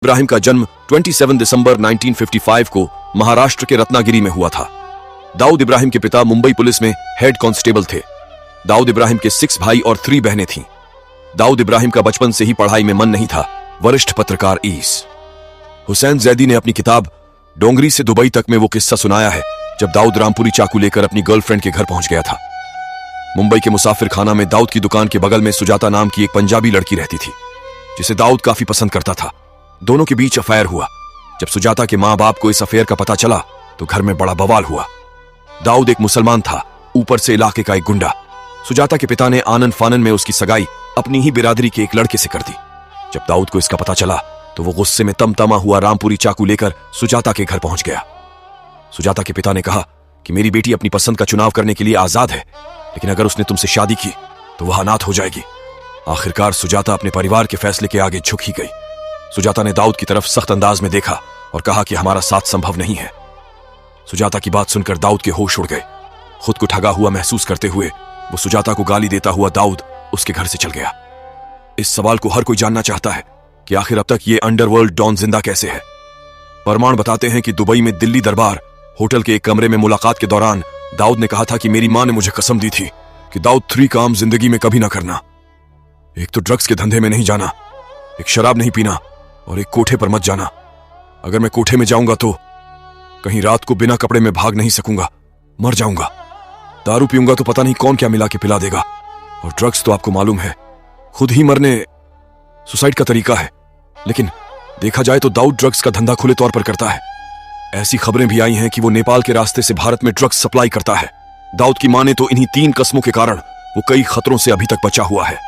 इब्राहिम का जन्म 27 दिसंबर 1955 को महाराष्ट्र के रत्नागिरी में हुआ था। दाऊद इब्राहिम के पिता मुंबई पुलिस में हेड कांस्टेबल थे। दाऊद इब्राहिम के 6 भाई और 3 बहनें थीं। दाऊद इब्राहिम का बचपन से ही पढ़ाई में मन नहीं था। वरिष्ठ पत्रकार ईस हुसैन जैदी ने अपनी किताब डोंगरी से दुबई तक में वो किस्सा सुनाया है जब दाऊद रामपुरी चाकू लेकर अपनी गर्लफ्रेंड के घर पहुंच गया था। मुंबई के मुसाफिर खाना में दाऊद की दुकान के बगल में सुजाता नाम की एक पंजाबी लड़की रहती थी जिसे दाऊद काफी पसंद करता था। दोनों के बीच अफेयर हुआ। जब सुजाता के माँ बाप को इस अफेयर का पता चला तो घर में बड़ा बवाल हुआ। दाऊद एक मुसलमान था, ऊपर से इलाके का एक गुंडा। सुजाता के पिता ने आनन फानन में उसकी सगाई अपनी ही बिरादरी के एक लड़के से कर दी। जब दाऊद को इसका पता चला तो वो गुस्से में तमतमा हुआ रामपुरी चाकू लेकर सुजाता के घर पहुंच गया। सुजाता के पिता ने कहा कि मेरी बेटी अपनी पसंद का चुनाव करने के लिए आजाद है, लेकिन अगर उसने तुमसे शादी की तो वह अनाथ हो जाएगी। आखिरकार सुजाता अपने परिवार के फैसले के आगे झुक ही गई। सुजाता ने दाऊद की तरफ सख्त अंदाज में देखा और कहा कि हमारा साथ संभव नहीं है। सुजाता की बात सुनकर दाऊद के होश उड़ गए। खुद को ठगा हुआ महसूस करते हुए वो सुजाता को गाली देता हुआ दाऊद उसके घर से चल गया। इस सवाल को हर कोई जानना चाहता है कि आखिर अब तक ये अंडरवर्ल्ड डॉन जिंदा कैसे है। प्रमाण बताते हैं कि दुबई में दिल्ली दरबार होटल के एक कमरे में मुलाकात के दौरान दाऊद ने कहा था कि मेरी मां ने मुझे कसम दी थी कि दाऊद 3 काम जिंदगी में कभी ना करना। एक तो ड्रग्स के धंधे में नहीं जाना, एक शराब नहीं पीना और एक कोठे पर मत जाना। अगर मैं कोठे में जाऊंगा तो कहीं रात को बिना कपड़े में भाग नहीं सकूंगा, मर जाऊंगा। दारू पीऊंगा तो पता नहीं कौन क्या मिला के पिला देगा। और ड्रग्स तो आपको मालूम है, खुद ही मरने सुसाइड का तरीका है। लेकिन देखा जाए तो दाऊद ड्रग्स का धंधा खुले तौर पर करता है। ऐसी खबरें भी आई हैं कि वो नेपाल के रास्ते से भारत में ड्रग्स सप्लाई करता है। दाऊद की मां ने तो इन्हीं 3 कस्मों के कारण वो कई खतरों से अभी तक बचा हुआ है।